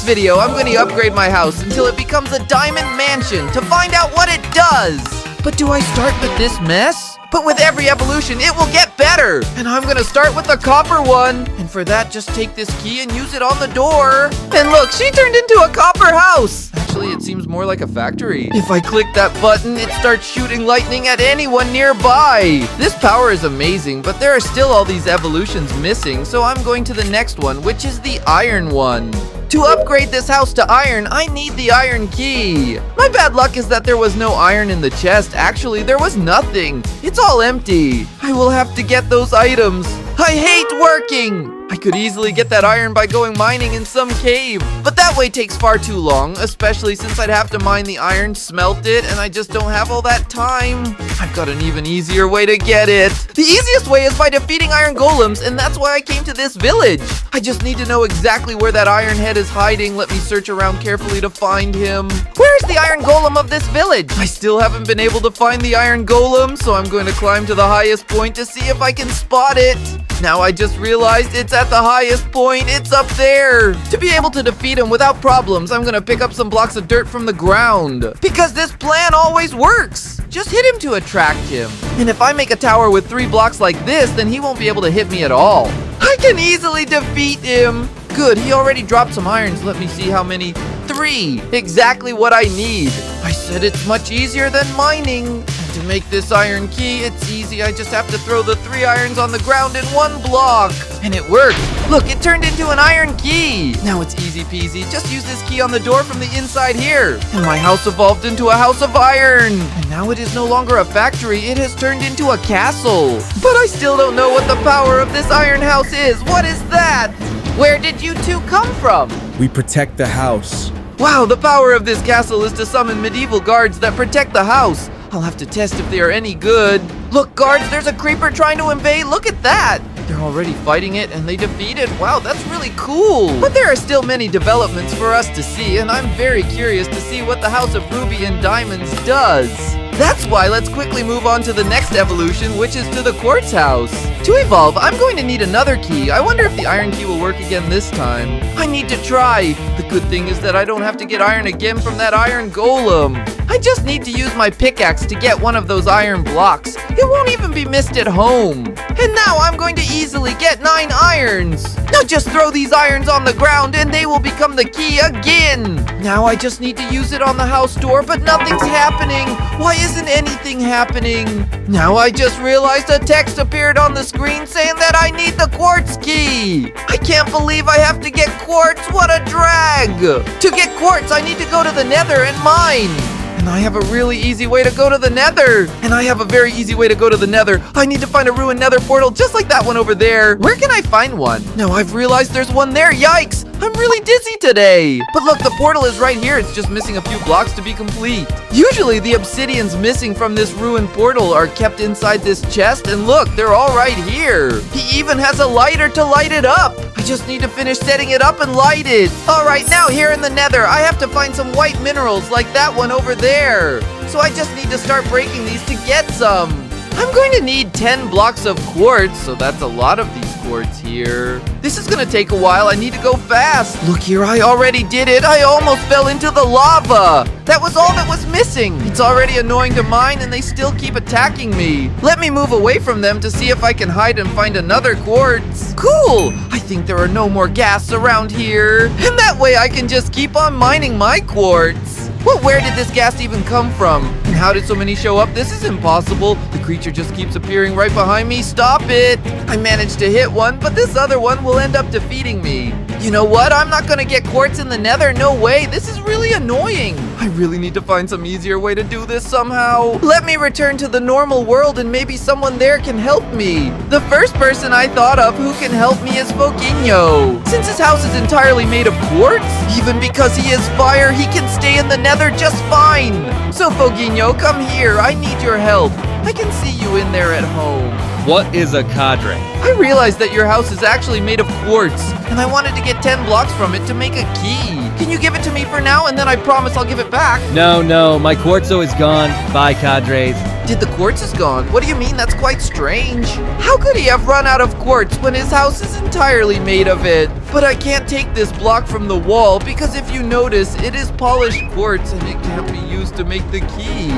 video, I'm going to upgrade my house until it becomes a diamond mansion to find out what it does. But do I start with this mess? But with every evolution, it will get better. And I'm gonna start with the copper one. And for that, just take this key and use it on the door. And look, she turned into a copper house. Actually, it seems more like a factory. If I click that button, it starts shooting lightning at anyone nearby. This power is amazing, but there are still all these evolutions missing. So I'm going to the next one, which is the iron one. To upgrade this house to iron, I need the iron key. My bad luck is that there was no iron in the chest. Actually, there was nothing. It's all empty. I will have to get those items. I hate working. I could easily get that iron by going mining in some cave, but that way takes far too long, especially since I'd have to mine the iron, smelt it, and I just don't have all that time. I've got an even easier way to get it. The easiest way is by defeating iron golems, and that's why I came to this village. I just need to know exactly where that iron head is hiding. Let me search around carefully to find him. Where's the iron golem of this village? I still haven't been able to find the iron golem, so I'm going to climb to the highest point to see if I can spot it. Now I just realized it's at the highest point. It's up there. To be able to defeat him without problems, I'm gonna pick up some blocks of dirt from the ground. Because this plan always works. Just hit him to attract him. And if I make a tower with 3 blocks like this, then he won't be able to hit me at all. I can easily defeat him. Good, he already dropped some irons. Let me see how many. 3. Exactly what I need. I said it's much easier than mining. To make this iron key, it's easy. I just have to throw the 3 irons on the ground in 1 block. And it worked. Look, it turned into an iron key. Now it's easy peasy. Just use this key on the door from the inside here. And my house evolved into a house of iron. And now it is no longer a factory. It has turned into a castle. But I still don't know what the power of this iron house is. What is that? Where did you two come from? We protect the house. Wow, the power of this castle is to summon medieval guards that protect the house. I'll have to test if they are any good. Look, guards, there's a creeper trying to invade. Look at that. They're already fighting it and they defeat it. Wow, that's really cool. But there are still many developments for us to see, and I'm very curious to see what the House of Ruby and Diamonds does. That's why let's quickly move on to the next evolution, which is to the Quartz house. To evolve, I'm going to need another key. I wonder if the iron key will work again this time. I need to try. The good thing is that I don't have to get iron again from that iron golem. I just need to use my pickaxe to get one of those iron blocks. It won't even be missed at home. And now I'm going to easily get 9 irons. Now just throw these irons on the ground and they will become the key again. Now I just need to use it on the house door, but nothing's happening. Why isn't anything happening? Now I just realized a text appeared on the screen saying that I need the quartz key. I can't believe I have to get quartz. What a drag. To get quartz, I need to go to the nether and mine. And I have a really easy way to go to the nether. And I have a very easy way to go to the nether. I need to find a ruined nether portal just like that one over there. Where can I find one? Now I've realized there's one there. Yikes! I'm really dizzy today. But look, the portal is right here. It's just missing a few blocks to be complete. Usually the obsidians missing from this ruined portal are kept inside this chest. And look, they're all right here. He even has a lighter to light it up. I just need to finish setting it up and light it. All right, now here in the nether, I have to find some white minerals like that one over there. So I just need to start breaking these to get some. I'm going to need 10 blocks of quartz, so that's a lot of these quartz here. This is going to take a while. I need to go fast. Look here, I already did it. I almost fell into the lava. That was all that was missing. It's already annoying to mine, and they still keep attacking me. Let me move away from them to see if I can hide and find another quartz. Cool. I think there are no more ghasts around here. And that way I can just keep on mining my quartz. Well, where did this ghast even come from? And how did so many show up? This is impossible. The creature just keeps appearing right behind me. Stop it! I managed to hit one, but this other one will end up defeating me. You know what? I'm not gonna get quartz in the nether. No way. This is really annoying. I really need to find some easier way to do this somehow. Let me return to the normal world and maybe someone there can help me. The first person I thought of who can help me is Foginho. Since his house is entirely made of quartz, even because he is fire, he can stay in the nether just fine. So Foginho, come here. I need your help. I can see you in there at home. What is a cadre? I realized that your house is actually made of quartz, and I wanted to get 10 blocks from it to make a key. Can you give it to me for now, and then I promise I'll give it back? No, my quartzo is gone. Bye, cadres. Did the quartz is gone? What do you mean? That's quite strange. How could he have run out of quartz when his house is entirely made of it? But I can't take this block from the wall because if you notice, it is polished quartz and it can't be used to make the key.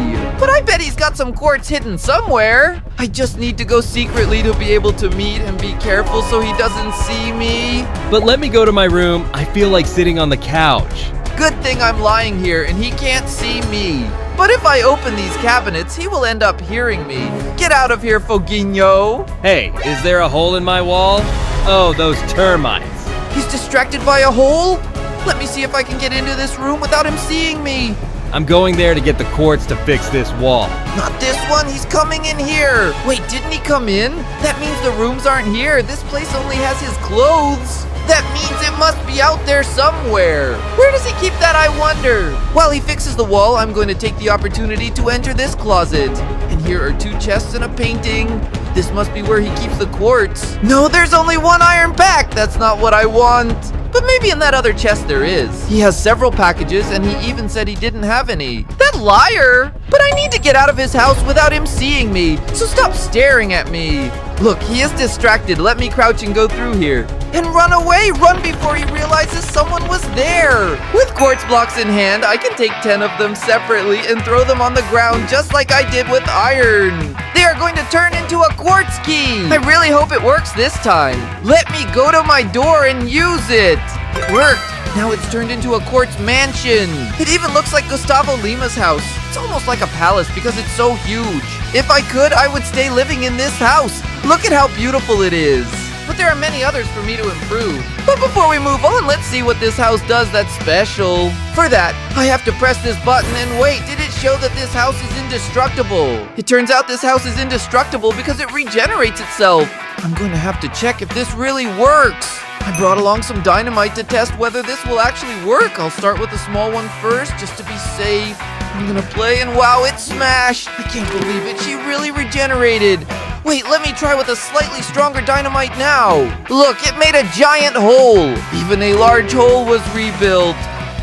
But I bet he's got some quartz hidden somewhere. I just need to go secretly to be able to meet and be careful so he doesn't see me. But let me go to my room. I feel like sitting on the couch. Good thing I'm lying here and he can't see me. But if I open these cabinets, he will end up hearing me. Get out of here, Foguinho. Hey, is there a hole in my wall? Oh, those termites. He's distracted by a hole? Let me see if I can get into this room without him seeing me. I'm going there to get the quartz to fix this wall. Not this one, he's coming in here. Wait, didn't he come in? That means the rooms aren't here. This place only has his clothes. That means it must be out there somewhere. Where does he keep that, I wonder? While he fixes the wall, I'm going to take the opportunity to enter this closet. And here are 2 chests and a painting. This must be where he keeps the quartz. No, there's only 1 iron pack. That's not what I want. But maybe in that other chest there is. He has several packages and he even said he didn't have any. That liar! But I need to get out of his house without him seeing me, so stop staring at me. Look, he is distracted. Let me crouch and go through here. And run away! Run before he realizes someone was there! With quartz blocks in hand, I can take 10 of them separately and throw them on the ground just like I did with iron. They are going to turn into a quartz key! I really hope it works this time. Let me go to my door and use it! It worked! Now it's turned into a quartz mansion! It even looks like Gustavo Lima's house. It's almost like a palace because it's so huge. If I could, I would stay living in this house. Look at how beautiful it is. But there are many others for me to improve. But before we move on, let's see what this house does that's special. For that, I have to press this button and wait, did it show that this house is indestructible? It turns out this house is indestructible because it regenerates itself. I'm going to have to check if this really works. I brought along some dynamite to test whether this will actually work. I'll start with a small one first, just to be safe. I'm gonna play and wow, it smashed! I can't believe it, she really regenerated. Wait, let me try with a slightly stronger dynamite now. Look, it made a giant hole. Even a large hole was rebuilt.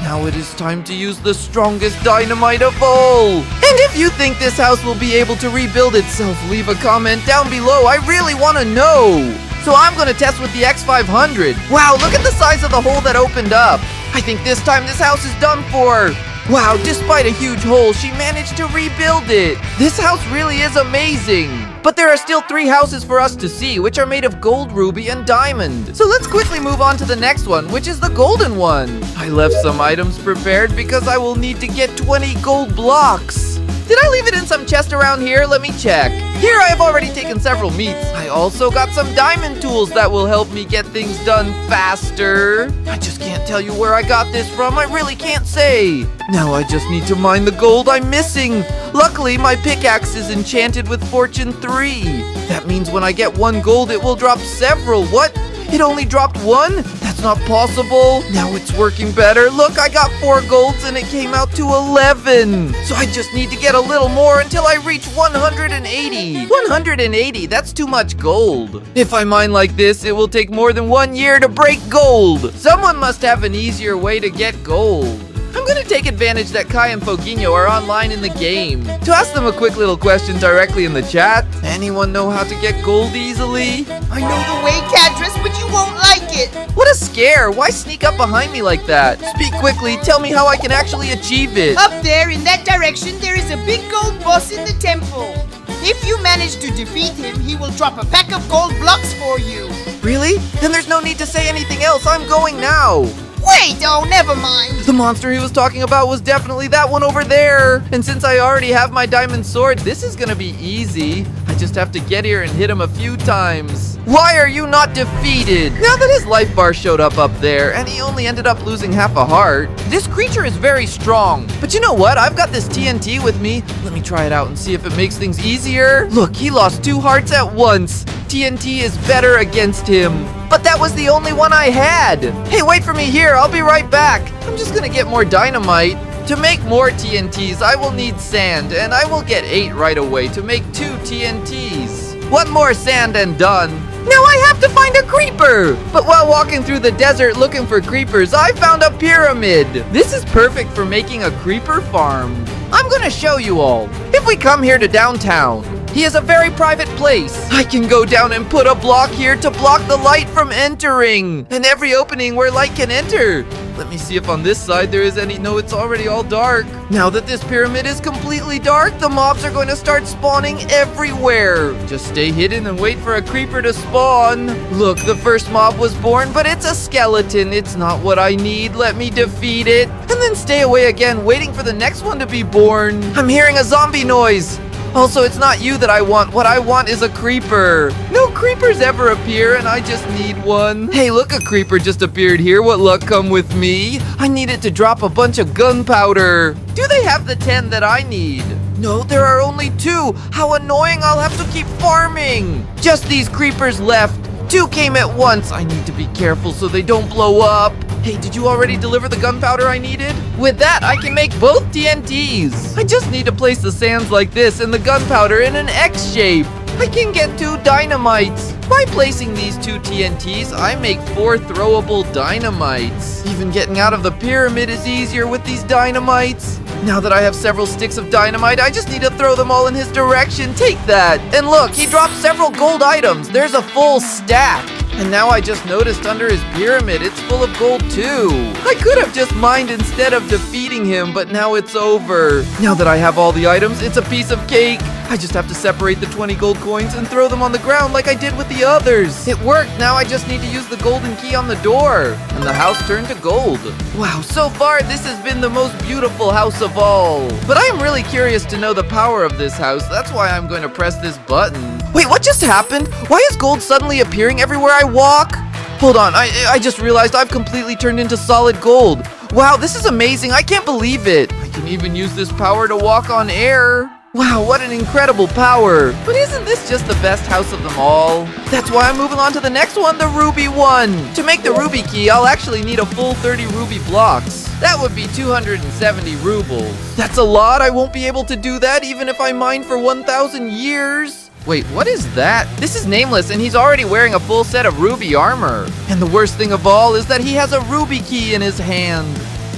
Now it is time to use the strongest dynamite of all. And if you think this house will be able to rebuild itself, leave a comment down below. I really want to know. So I'm going to test with the X500. Wow, look at the size of the hole that opened up. I think this time this house is done for. Wow, despite a huge hole, she managed to rebuild it. This house really is amazing. But there are still 3 houses for us to see, which are made of gold, ruby, and diamond. So let's quickly move on to the next one, which is the golden one. I left some items prepared because I will need to get 20 gold blocks. Did I leave it in some chest around here? Let me check. Here I have already taken several meats. I also got some diamond tools that will help me get things done faster. I just can't tell you where I got this from. I really can't say. Now I just need to mine the gold I'm missing. Luckily, my pickaxe is enchanted with Fortune 3. That means when I get 1 gold, it will drop several. What? It only dropped 1? That's not possible. Now it's working better. Look, I got 4 golds and it came out to 11. So I just need to get a little more until I reach 180. 180, that's too much gold. If I mine like this, it will take more than 1 year to break gold. Someone must have an easier way to get gold. I'm gonna take advantage that Kai and Foguinho are online in the game to ask them a quick little question directly in the chat. Anyone know how to get gold easily? I know the way, Cadris, but you won't like it. What a scare! Why sneak up behind me like that? Speak quickly, tell me how I can actually achieve it. Up there in that direction, there is a big gold boss in the temple. If you manage to defeat him, he will drop a pack of gold blocks for you. Really? Then there's no need to say anything else. I'm going now. Wait, oh, never mind. The monster he was talking about was definitely that one over there. And since I already have my diamond sword, this is gonna be easy. I just have to get here and hit him a few times. Why are you not defeated? Now that his life bar showed up there, and he only ended up losing half a heart, this creature is very strong. But you know what? I've got this TNT with me. Let me try it out and see if it makes things easier. Look, he lost 2 hearts at once. TNT is better against him. But that was the only one I had. Hey, wait for me here. I'll be right back. I'm just gonna get more dynamite. To make more TNTs, I will need sand, and I will get 8 right away to make 2 TNTs. 1 more sand and done. Now I have to find a creeper! But while walking through the desert looking for creepers, I found a pyramid. This is perfect for making a creeper farm. I'm gonna show you all. If we come here to downtown, He has a very private place. I can go down and put a block here to block the light from entering. And every opening where light can enter. Let me see if on this side there is any. No, it's already all dark. Now that this pyramid is completely dark, the mobs are going to start spawning everywhere. Just stay hidden and wait for a creeper to spawn. Look, the first mob was born, but it's a skeleton. It's not what I need. Let me defeat it. And then stay away again, waiting for the next one to be born. I'm hearing a zombie noise. Also, it's not you that I want. What I want is a creeper. No creepers ever appear, and I just need one. Hey, look, a creeper just appeared here. What luck, come with me. I need it to drop a bunch of gunpowder. Do they have the 10 that I need? No, there are only 2. How annoying, I'll have to keep farming. Just these creepers left. 2 came at once. I need to be careful so they don't blow up. Hey, did you already deliver the gunpowder I needed? With that, I can make both TNTs. I just need to place the sands like this and the gunpowder in an X shape. I can get 2 dynamites. By placing these 2 TNTs, I make 4 throwable dynamites. Even getting out of the pyramid is easier with these dynamites. Now that I have several sticks of dynamite, I just need to throw them all in his direction. Take that. And look, he dropped several gold items. There's a full stack. And now I just noticed under his pyramid, it's full of gold too. I could have just mined instead of defeating him, but now it's over. Now that I have all the items, it's a piece of cake. I just have to separate the 20 gold coins and throw them on the ground like I did with the others. It worked. Now I just need to use the golden key on the door. And the house turned to gold. Wow, so far this has been the most beautiful house of all. But I am really curious to know the power of this house. That's why I'm going to press this button. Wait, what just happened? Why is gold suddenly appearing everywhere I walk? Hold on, I just realized I've completely turned into solid gold. Wow, this is amazing. I can't believe it. I can even use this power to walk on air. Wow, what an incredible power. But isn't this just the best house of them all? That's why I'm moving on to the next one, the ruby one. To make the ruby key, I'll actually need a full 30 ruby blocks. That would be 270 rubles. That's a lot. I won't be able to do that even if I mine for 1,000 years. Wait, what is that? This is Nameless, and he's already wearing a full set of ruby armor. And the worst thing of all is that he has a ruby key in his hand.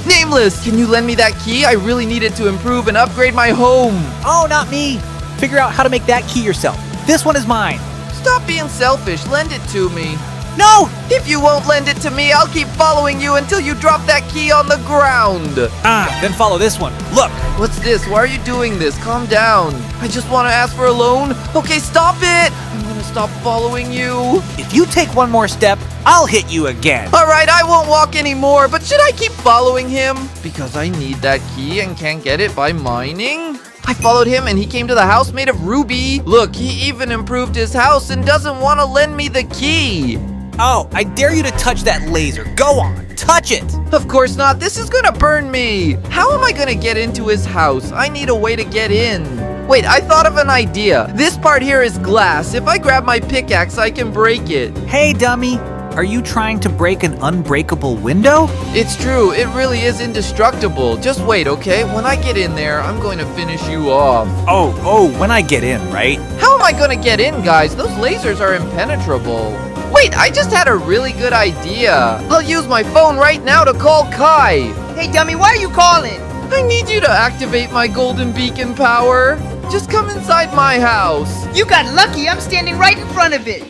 Nameless, can you lend me that key? I really need it to improve and upgrade my home. Oh, not me. Figure out how to make that key yourself. This one is mine. Stop being selfish. Lend it to me. No! If you won't lend it to me, I'll keep following you until you drop that key on the ground. Then follow this one. Look. What's this? Why are you doing this? Calm down. I just want to ask for a loan. Okay, stop it. I'm gonna stop following you. If you take one more step, I'll hit you again. All right, I won't walk anymore, but should I keep following him? Because I need that key and can't get it by mining? I followed him and he came to the house made of ruby. Look, he even improved his house and doesn't want to lend me the key. Oh, I dare you to touch that laser. Go on, touch it. Of course not. This is gonna burn me. How am I gonna get into his house? I need a way to get in. Wait, I thought of an idea. This part here is glass. If I grab my pickaxe, I can break it. Hey, dummy. Are you trying to break an unbreakable window? It's true. It really is indestructible. Just wait, okay? When I get in there, I'm going to finish you off. Oh, when I get in, right? How am I gonna get in, guys? Those lasers are impenetrable. Wait, I just had a really good idea. I'll use my phone right now to call Kai. Hey, dummy, why are you calling? I need you to activate my golden beacon power. Just come inside my house. You got lucky. I'm standing right in front of it.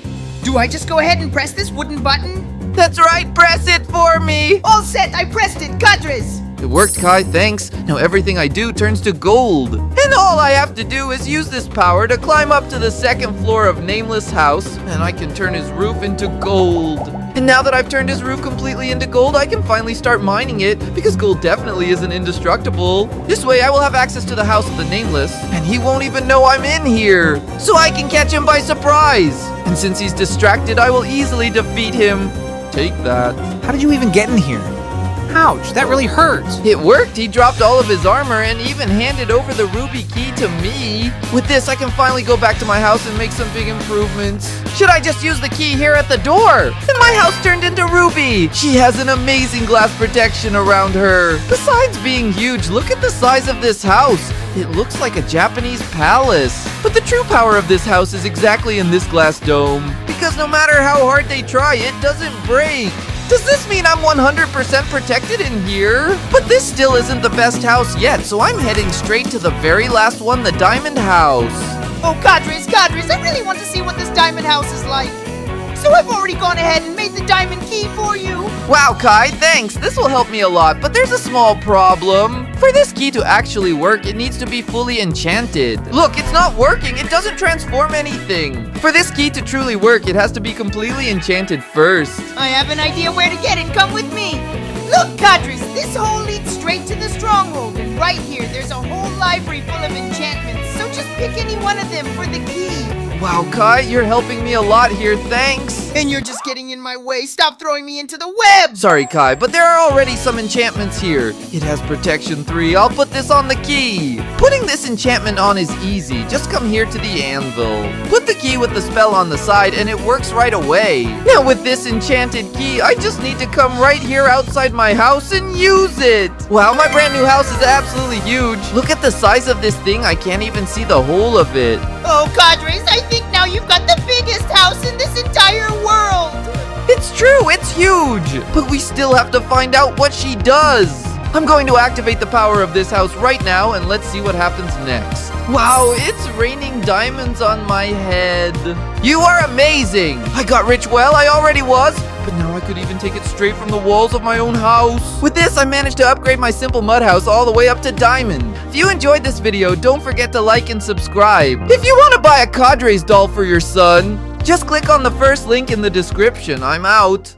Do I just go ahead and press this wooden button? That's right, press it for me. All set, I pressed it. Cadres. It worked, Kai, thanks. Now everything I do turns to gold. And all I have to do is use this power to climb up to the second floor of Nameless house, and I can turn his roof into gold. And now that I've turned his roof completely into gold, I can finally start mining it, because gold definitely isn't indestructible. This way I will have access to the house of the Nameless, and he won't even know I'm in here. So I can catch him by surprise. And since he's distracted, I will easily defeat him. Take that. How did you even get in here? Ouch, that really hurts. It worked. He dropped all of his armor and even handed over the ruby key to me. With this, I can finally go back to my house and make some big improvements. Should I just use the key here at the door? And my house turned into ruby. She has an amazing glass protection around her. Besides being huge, look at the size of this house. It looks like a Japanese palace. But the true power of this house is exactly in this glass dome. Because no matter how hard they try, it doesn't break. Does this mean I'm 100% protected in here? But this still isn't the best house yet, so I'm heading straight to the very last one, the diamond house. Oh, Cadres, I really want to see what this diamond house is like. So I've already gone ahead and made the diamond key for you. Wow, Kai, thanks. This will help me a lot, but there's a small problem. For this key to actually work, it needs to be fully enchanted. Look, it's not working. It doesn't transform anything. For this key to truly work, it has to be completely enchanted first. I have an idea where to get it. Come with me. Look, Cadres, this hole leads straight to the stronghold. And right here, there's a whole library full of enchantments. So just pick any one of them for the key. Wow, Kai, you're helping me a lot here, thanks. And you're just getting in my way. Stop throwing me into the web. Sorry, Kai, but there are already some enchantments here. It has protection 3. I'll put this on the key. Putting this enchantment on is easy. Just come here to the anvil. Put the key with the spell on the side and it works right away. Now with this enchanted key, I just need to come right here outside my house and use it. Wow, my brand new house is absolutely huge. Look at the size of this thing. I can't even see the whole of it. Oh, Cadres, I think now you've got the biggest house in this entire world. It's true, it's huge! But we still have to find out what she does! I'm going to activate the power of this house right now, and let's see what happens next. Wow, it's raining diamonds on my head. You are amazing! I got rich well, I already was, but now I could even take it straight from the walls of my own house. With this, I managed to upgrade my simple mud house all the way up to diamond. If you enjoyed this video, don't forget to like and subscribe. If you want to buy a Cadres doll for your son, just click on the first link in the description. I'm out.